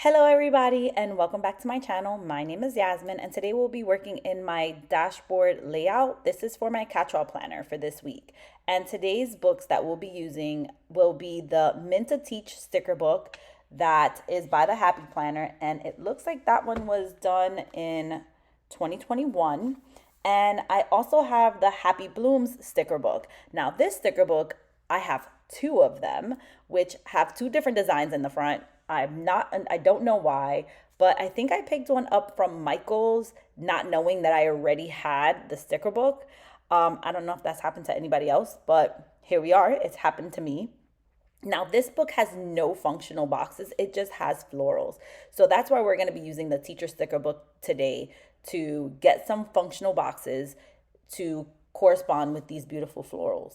Hello everybody and welcome back to my channel. My name is Yasmin and today we'll be working in my dashboard layout. This is for my catch-all planner for this week. And today's books that we'll be using will be the Mint to Teach sticker book that is by the Happy Planner, and it looks like that one was done in 2021. And I also have the Happy Blooms sticker book. Now this sticker book, I have two of them, which have two different designs in the front. I don't know why, but I think I picked one up from Michael's, not knowing that I already had the sticker book. I don't know if that's happened to anybody else, but here we are. It's happened to me. Now, this book has no functional boxes. It just has florals. So that's why we're going to be using the teacher sticker book today to get some functional boxes to correspond with these beautiful florals.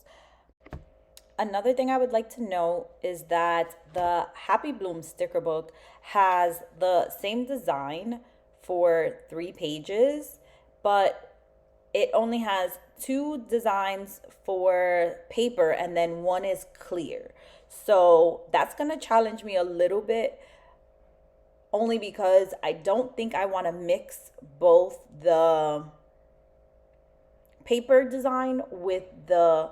Another thing I would like to note is that the Happy Bloom sticker book has the same design for 3 pages, but it only has 2 designs for paper and then one is clear. So that's going to challenge me a little bit, only because I don't think I want to mix both the paper design with the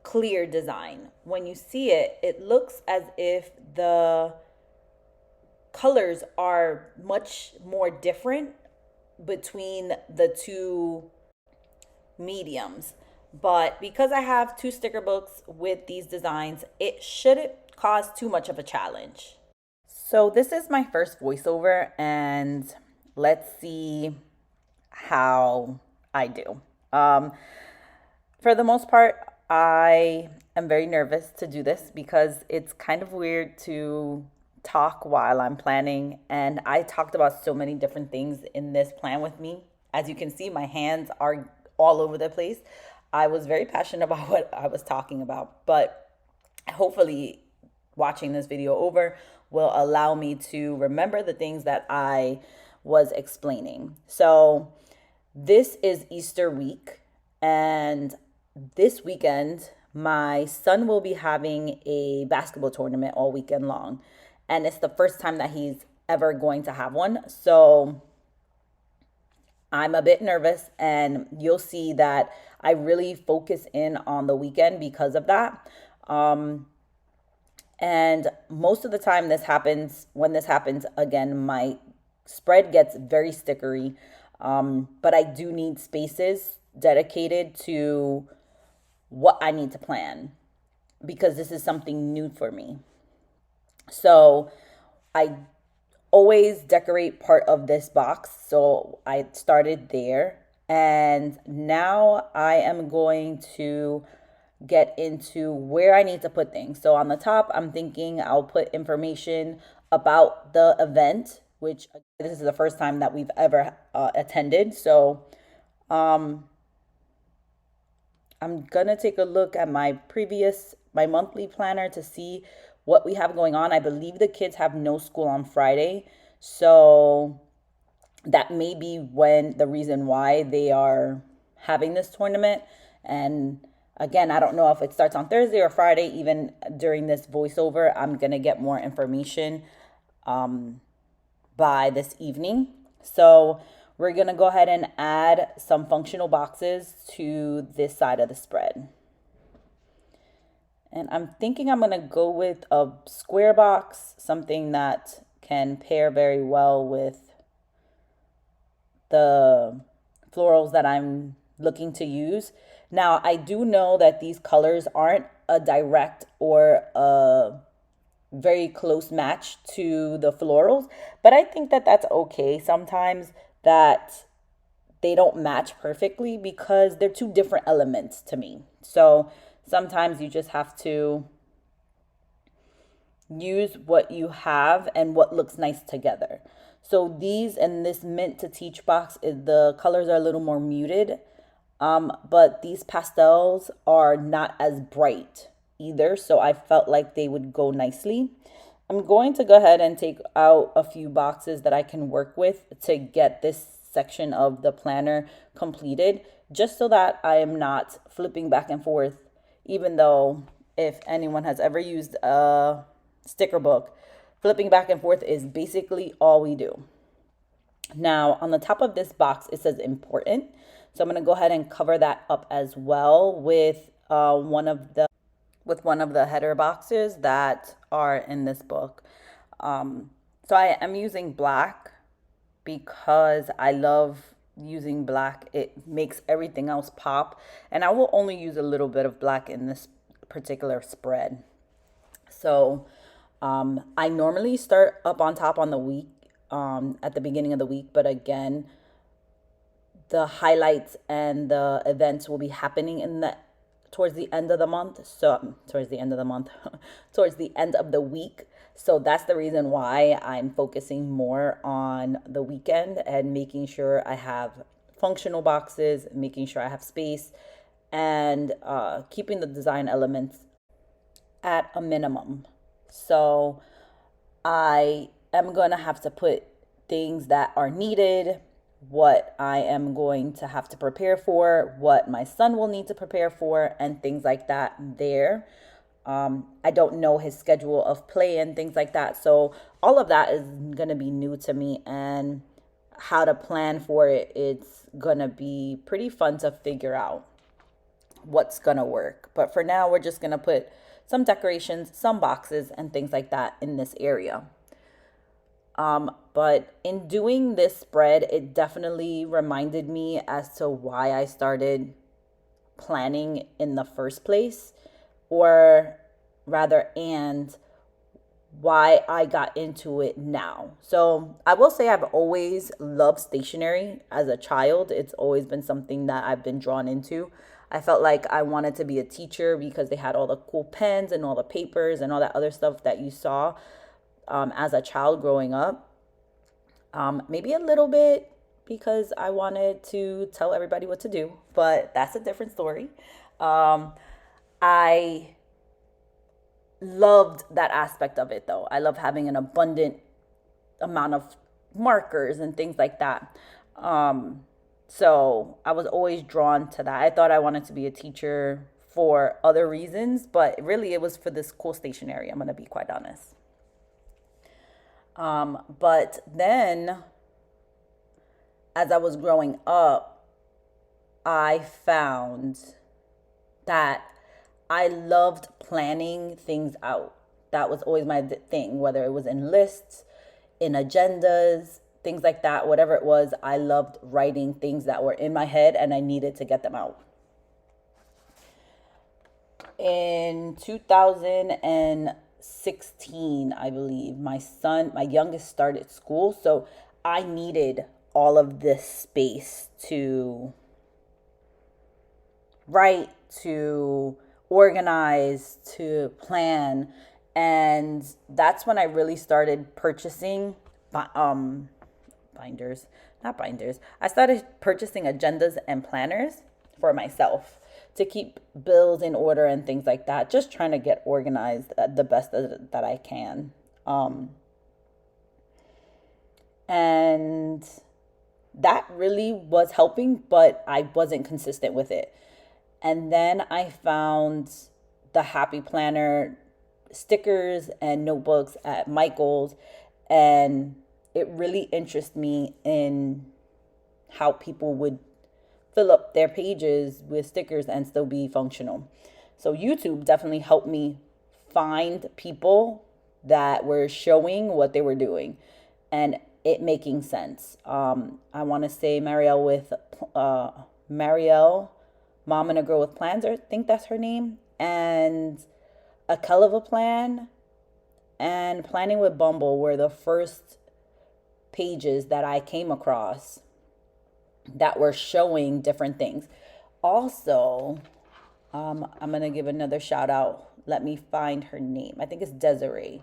clear design. When you see it, it looks as if the colors are much more different between the two mediums. But because I have 2 sticker books with these designs, it shouldn't cause too much of a challenge. So this is my first voiceover, and let's see how I do. For the most part, I am very nervous to do this because it's kind of weird to talk while I'm planning. And I talked about so many different things in this plan with me. As you can see, my hands are all over the place. I was very passionate about what I was talking about, but hopefully watching this video over will allow me to remember the things that I was explaining. So this is Easter week, and this weekend, my son will be having a basketball tournament all weekend long. And it's the first time that he's ever going to have one. So I'm a bit nervous, and you'll see that I really focus in on the weekend because of that. And most of the time when this happens, again, my spread gets very stickery. But I do need spaces dedicated to what I need to plan because this is something new for me. So I always decorate part of this box. So I started there, and now I am going to get into where I need to put things. So on the top, I'm thinking I'll put information about the event, which this is the first time that we've ever attended. So I'm gonna take a look at my monthly planner to see what we have going on. I believe the kids have no school on Friday, so that may be the reason why they are having this tournament. And again, I don't know if it starts on Thursday or Friday. Even during this voiceover, I'm gonna get more information by this evening. So we're going to go ahead and add some functional boxes to this side of the spread. And I'm thinking I'm going to go with a square box, something that can pair very well with the florals that I'm looking to use. Now, I do know that these colors aren't a direct or a very close match to the florals, but I think that that's okay sometimes, that they don't match perfectly because they're 2 different elements to me. So sometimes you just have to use what you have and what looks nice together. So these and this Mint to Teach box, the colors are a little more muted, but these pastels are not as bright either. So I felt like they would go nicely. I'm going to go ahead and take out a few boxes that I can work with to get this section of the planner completed, just so that I am not flipping back and forth, even though if anyone has ever used a sticker book, flipping back and forth is basically all we do. Now, on the top of this box, it says important. So I'm going to go ahead and cover that up as well with one of the header boxes that are in this book. So I am using black because I love using black. It makes everything else pop. And I will only use a little bit of black in this particular spread. So I normally start up on top on the week, at the beginning of the week. But again, the highlights and the events will be happening towards the end of the month. So towards the end of the month, towards the end of the week. So that's the reason why I'm focusing more on the weekend and making sure I have functional boxes, making sure I have space, and keeping the design elements at a minimum. So I am going to have to put things that are needed, what I am going to have to prepare for, what my son will need to prepare for, and things like that there. I don't know his schedule of play and things like that. So all of that is going to be new to me, and how to plan for it, it's going to be pretty fun to figure out what's going to work. But for now, we're just going to put some decorations, some boxes, and things like that in this area. But in doing this spread, it definitely reminded me as to why I started planning in the first place, or rather, and why I got into it now. So I will say I've always loved stationery as a child. It's always been something that I've been drawn into. I felt like I wanted to be a teacher because they had all the cool pens and all the papers and all that other stuff that you saw as a child growing up. Maybe a little bit because I wanted to tell everybody what to do, but that's a different story. I loved that aspect of it though. I love having an abundant amount of markers and things like that. So I was always drawn to that. I thought I wanted to be a teacher for other reasons, but really it was for this cool stationery. I'm going to be quite honest. But then as I was growing up, I found that I loved planning things out. That was always my thing, whether it was in lists, in agendas, things like that, whatever it was. I loved writing things that were in my head and I needed to get them out. In 2016, I believe, my youngest started school. So I needed all of this space to write, to organize, to plan. And that's when I really started purchasing binders, not binders. I started purchasing agendas and planners for myself to keep bills in order and things like that. Just trying to get organized the best that I can. And that really was helping, but I wasn't consistent with it. And then I found the Happy Planner stickers and notebooks at Michael's, and it really interested me in how people would fill up their pages with stickers and still be functional. So YouTube definitely helped me find people that were showing what they were doing and it making sense. I want to say Marielle, Mom and a Girl with Plans, or I think that's her name, and A Kell of a Plan and Planning with Bumble were the first pages that I came across that were showing different things. Also, I'm going to give another shout out. Let me find her name. I think it's Desiree.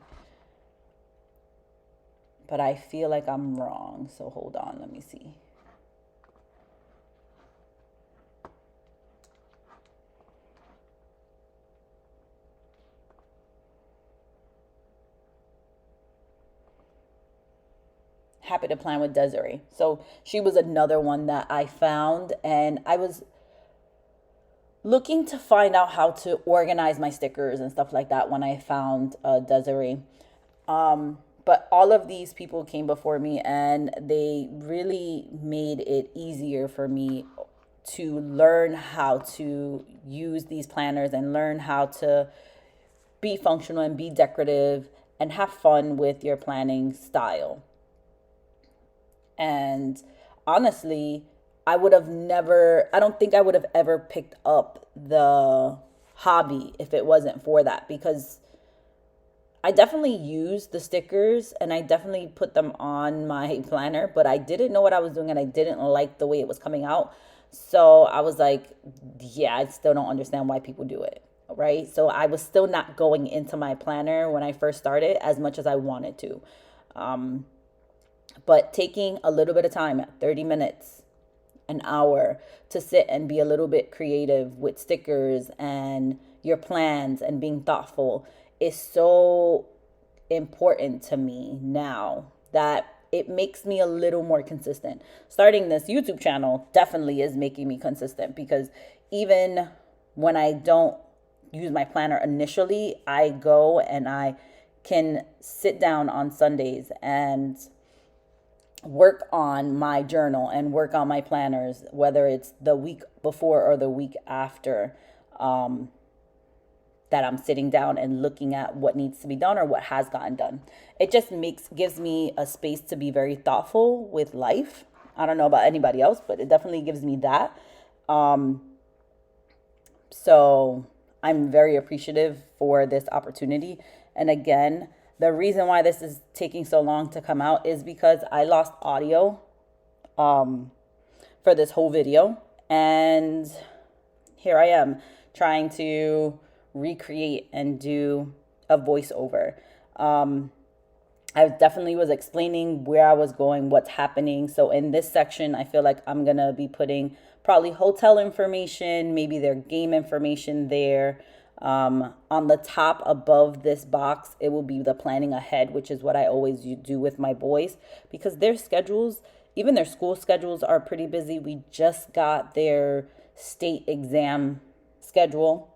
But I feel like I'm wrong. So hold on. Let me see. Happy to Plan with Desiree. So she was another one that I found, and I was looking to find out how to organize my stickers and stuff like that when I found Desiree. But all of these people came before me and they really made it easier for me to learn how to use these planners and learn how to be functional and be decorative and have fun with your planning style. And honestly, I don't think I would have ever picked up the hobby if it wasn't for that, because I definitely used the stickers and I definitely put them on my planner, but I didn't know what I was doing and I didn't like the way it was coming out. So I was like, yeah, I still don't understand why people do it. Right. So I was still not going into my planner when I first started as much as I wanted to. Um, but taking a little bit of time, 30 minutes, an hour, to sit and be a little bit creative with stickers and your plans and being thoughtful is so important to me now that it makes me a little more consistent. Starting this YouTube channel definitely is making me consistent, because even when I don't use my planner initially, I go and I can sit down on Sundays and work on my journal and work on my planners, whether it's the week before or the week after, um, that I'm sitting down and looking at what needs to be done or what has gotten done. It just gives me a space to be very thoughtful with life. I don't know about anybody else, but it definitely gives me that. Um, so I'm very appreciative for this opportunity. And again, the reason why this is taking so long to come out is because I lost audio um, for this whole video. And here I am trying to recreate and do a voiceover. I definitely was explaining where I was going, what's happening. So in this section, I feel like I'm going to be putting probably hotel information, maybe their game information there. On the top above this box, it will be the planning ahead, which is what I always do with my boys, because their schedules, even their school schedules, are pretty busy. We just got their state exam schedule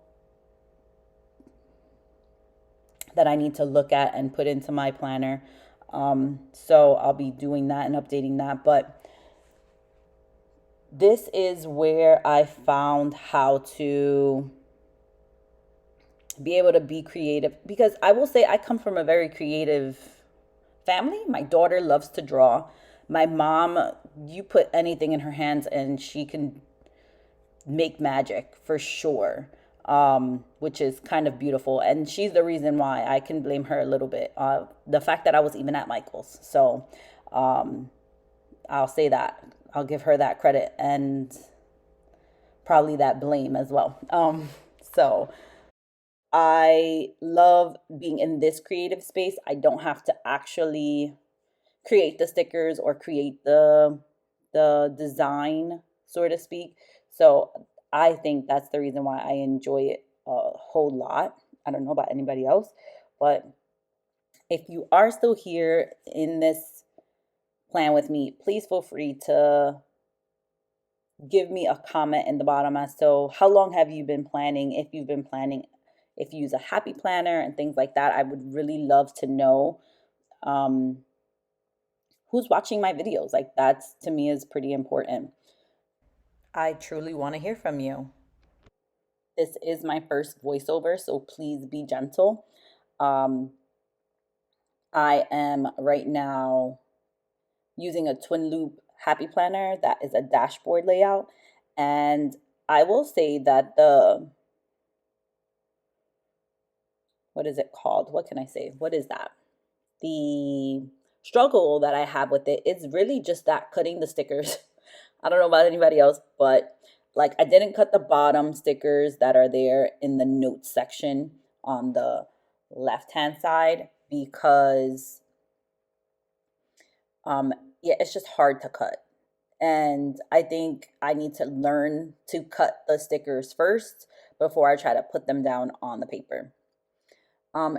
that I need to look at and put into my planner. So I'll be doing that and updating that. But this is where I found how to be able to be creative, because I will say I come from a very creative family. My daughter loves to draw. My mom, you put anything in her hands and she can make magic for sure, which is kind of beautiful. And she's the reason why I can blame her a little bit. The fact that I was even at Michael's. So I'll say that. I'll give her that credit and probably that blame as well. So I love being in this creative space. I don't have to actually create the stickers or create the design, so to speak. So I think that's the reason why I enjoy it a whole lot. I don't know about anybody else, but if you are still here in this plan with me, please feel free to give me a comment in the bottom as to how long have you been planning, if you've been planning, if you use a happy planner and things like that. I would really love to know um, who's watching my videos. Like, that's to me is pretty important. I truly want to hear from you. This is my first voiceover, so please be gentle. Um, I am right now using a twin loop happy planner that is a dashboard layout. And I will say that what is it called? What can I say? What is that? The struggle that I have with it is really just that cutting the stickers. I don't know about anybody else, but like, I didn't cut the bottom stickers that are there in the notes section on the left hand side, because um yeah, it's just hard to cut. And I think I need to learn to cut the stickers first before I try to put them down on the paper. Um,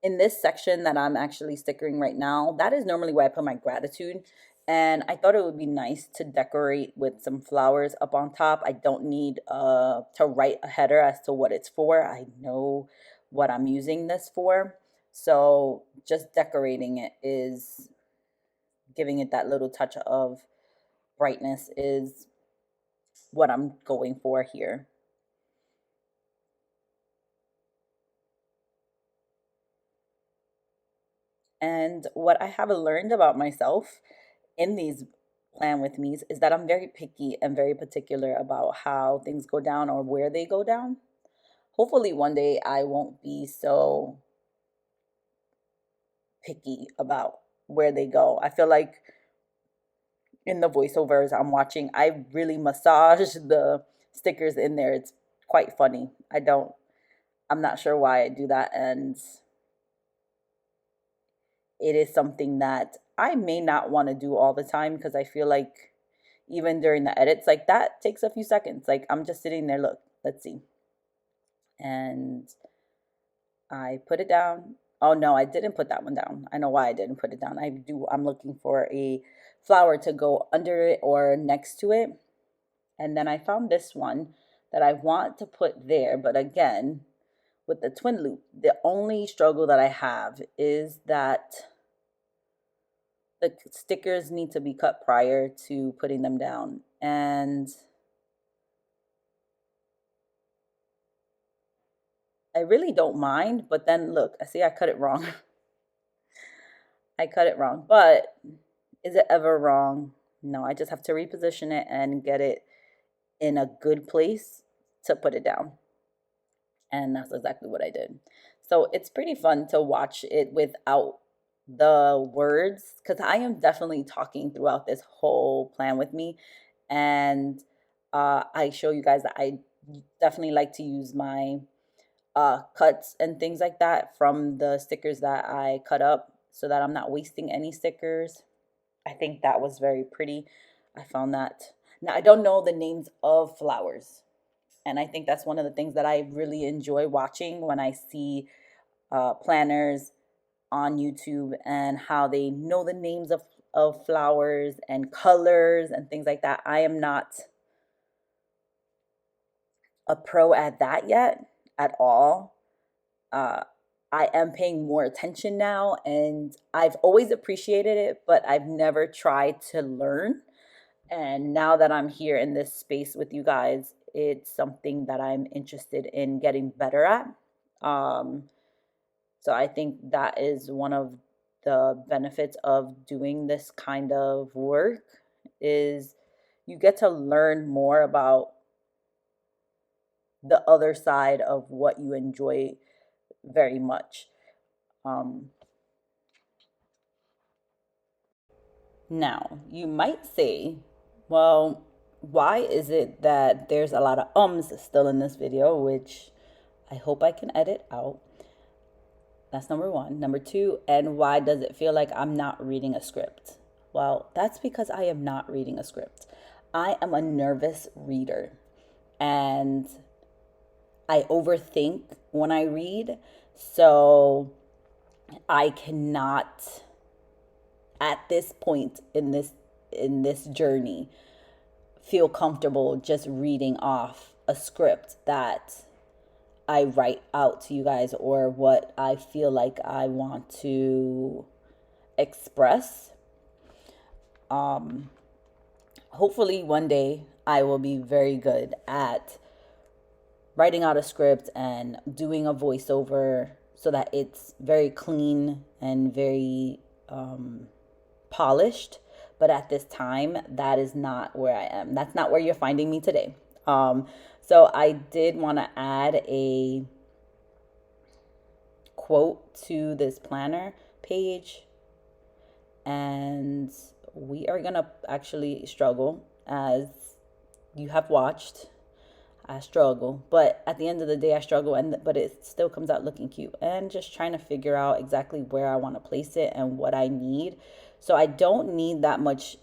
in this section that I'm actually stickering right now, that is normally where I put my gratitude. And I thought it would be nice to decorate with some flowers up on top. I don't need to write a header as to what it's for. I know what I'm using this for. So just decorating it is giving it that little touch of brightness is what I'm going for here. And what I have learned about myself in these plan with me's is that I'm very picky and very particular about how things go down or where they go down. Hopefully one day I won't be so picky about where they go. I feel like in the voiceovers I'm watching, I really massage the stickers in there. It's quite funny. I'm not sure why I do that, and it is something that I may not want to do all the time because I feel like even during the edits, like that takes a few seconds. Like I'm just sitting there, look, let's see. And I put it down. Oh no, I didn't put that one down. I know why I didn't put it down. I'm looking for a flower to go under it or next to it. And then I found this one that I want to put there, but again, with the twin loop, the only struggle that I have is that the stickers need to be cut prior to putting them down. And I really don't mind, but then look, I see I cut it wrong. I cut it wrong, but is it ever wrong? No, I just have to reposition it and get it in a good place to put it down. And that's exactly what I did. So it's pretty fun to watch it without the words because I am definitely talking throughout this whole plan with me. And I show you guys that I definitely like to use my cuts and things like that from the stickers that I cut up so that I'm not wasting any stickers. I think that was very pretty. I found that. Now, I don't know the names of flowers. And I think that's one of the things that I really enjoy watching when I see planners on YouTube and how they know the names of flowers and colors and things like that. I am not a pro at that yet at all. I am paying more attention now, and I've always appreciated it, but I've never tried to learn. And now that I'm here in this space with you guys, it's something that I'm interested in getting better at. So I think that is one of the benefits of doing this kind of work is you get to learn more about the other side of what you enjoy very much. Now, you might say, well, why is it that there's a lot of ums still in this video, which I hope I can edit out. That's number one. Number two, and why does it feel like I'm not reading a script? Well, that's because I am not reading a script. I am a nervous reader and I overthink when I read. So I cannot, at this point in this journey, feel comfortable just reading off a script that I write out to you guys or what I feel like I want to express. Hopefully one day I will be very good at writing out a script and doing a voiceover so that it's very clean and very polished. But at this time, that is not where I am. That's not where you're finding me today. So I did want to add a quote to this planner page, and we are going to actually struggle, as you have watched. I struggle, but at the end of the day I struggle, but it still comes out looking cute, and just trying to figure out exactly where I want to place it and what I need. So I don't need that much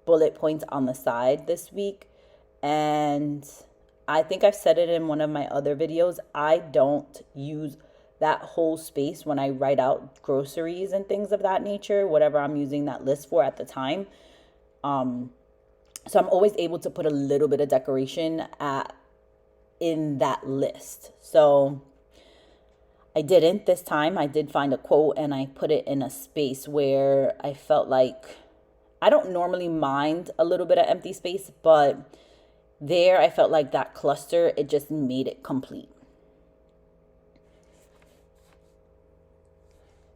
bullet points on the side this week. And I think I've said it in one of my other videos, I don't use that whole space when I write out groceries and things of that nature, whatever I'm using that list for at the time. So I'm always able to put a little bit of decoration in that list. So I didn't this time. I did find a quote and I put it in a space where I felt like I don't normally mind a little bit of empty space, but there I felt like that cluster, it just made it complete.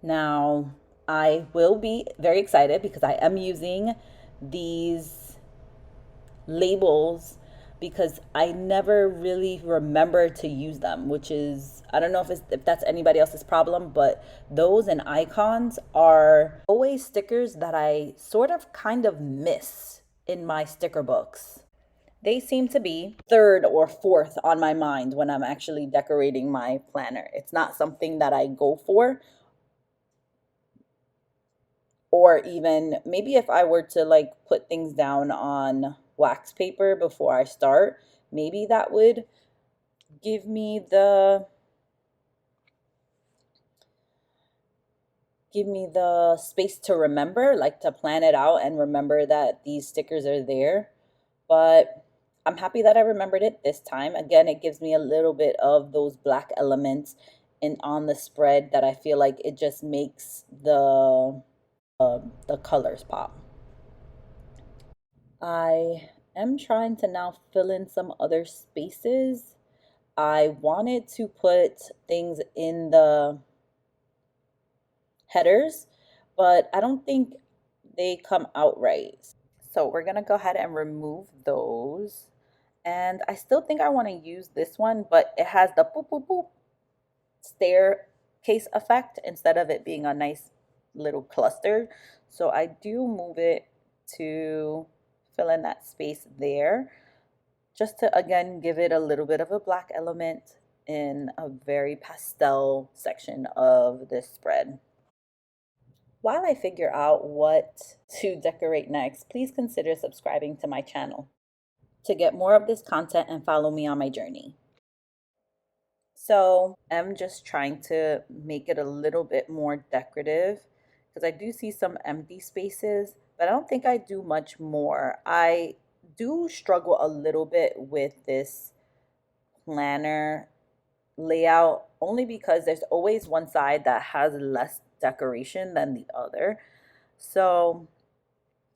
Now, I will be very excited because I am using these labels because I never really remember to use them, which is, I don't know if that's anybody else's problem, but those and icons are always stickers that I sort of kind of miss in my sticker books. They seem to be third or fourth on my mind when I'm actually decorating my planner. It's not something that I go for, or even maybe if I were to like put things down on wax paper before I start, maybe that would give me the space to remember, like to plan it out and remember that these stickers are there. But I'm happy that I remembered it this time. Again, it gives me a little bit of those black elements in on the spread that I feel like it just makes the colors pop. I am trying to now fill in some other spaces. I wanted to put things in the headers, but I don't think they come out right. So we're gonna go ahead and remove those. And I still think I want to use this one, but it has the boop boop boop staircase effect instead of it being a nice little cluster. So I do move it to fill in that space there, just to again give it a little bit of a black element in a very pastel section of this spread. While I figure out what to decorate next, please consider subscribing to my channel to get more of this content and follow me on my journey. So I'm just trying to make it a little bit more decorative because I do see some empty spaces, but I don't think I do much more. I do struggle a little bit with this planner layout only because there's always one side that has less decoration than the other. So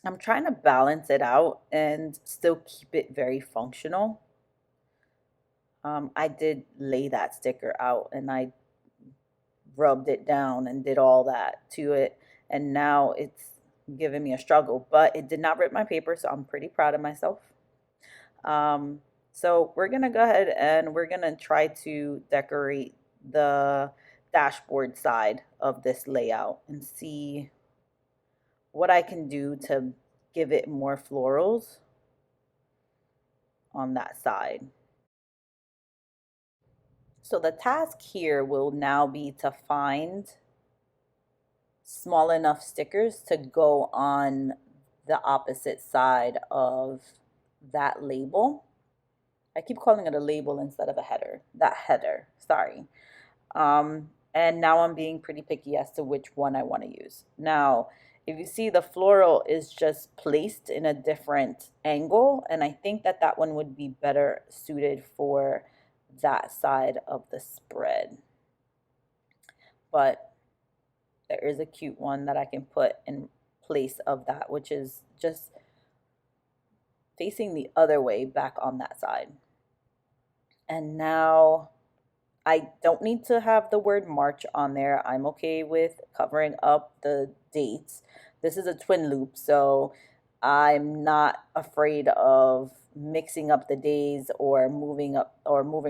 I'm trying to balance it out and still keep it very functional. I did lay that sticker out and I rubbed it down and did all that to it, and now it's giving me a struggle, but it did not rip my paper, so I'm pretty proud of myself. So we're gonna go ahead and we're gonna try to decorate the dashboard side of this layout and see what I can do to give it more florals on that side. So the task here will now be to find small enough stickers to go on the opposite side of that label. I keep calling it a label instead of a header. That header, sorry. And now I'm being pretty picky as to which one I want to use. Now, if you see, the floral is just placed in a different angle, and I think that that one would be better suited for that side of the spread. But there is a cute one that I can put in place of that, which is just facing the other way back on that side. And now I don't need to have the word March on there. I'm okay with covering up the dates. This is a twin loop, so I'm not afraid of mixing up the days or moving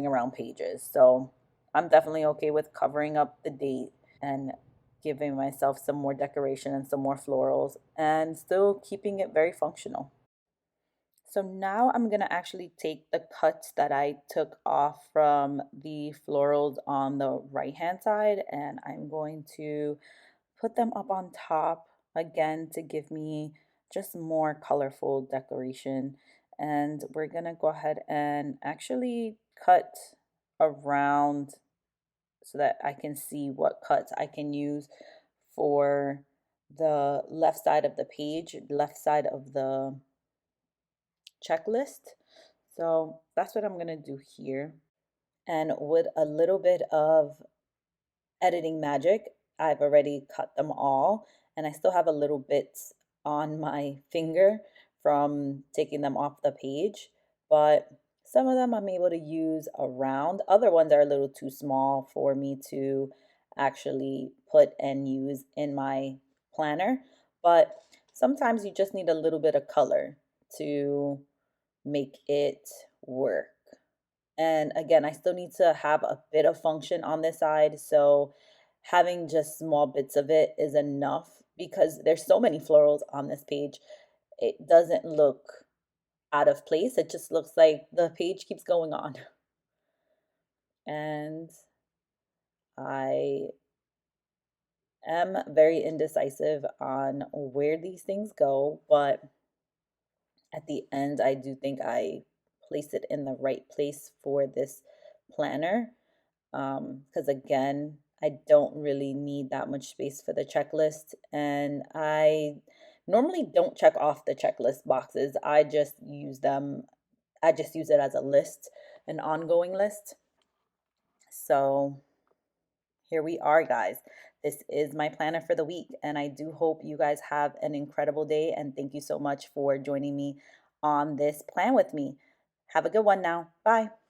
around pages. So I'm definitely okay with covering up the date and giving myself some more decoration and some more florals and still keeping it very functional. So now I'm gonna actually take the cuts that I took off from the florals on the right hand side, and I'm going to put them up on top again to give me just more colorful decoration. And we're gonna go ahead and actually cut around so that I can see what cuts I can use for the left side of the page, left side of the checklist. So that's what I'm gonna do here. And with a little bit of editing magic. I've already cut them all, and I still have a little bits on my finger from taking them off the page, but some of them I'm able to use around. Other ones are a little too small for me to actually put and use in my planner, but sometimes you just need a little bit of color to make it work. And again, I still need to have a bit of function on this side. So having just small bits of it is enough because there's so many florals on this page. It doesn't look out of place. It just looks like the page keeps going on. And I am very indecisive on where these things go, but at the end, I do think I placed it in the right place for this planner. Because again, I don't really need that much space for the checklist. And I normally don't check off the checklist boxes. I just use it as a list, an ongoing list. So here we are, guys. This is my planner for the week, and I do hope you guys have an incredible day. And thank you so much for joining me on this plan with me. Have a good one now. Bye.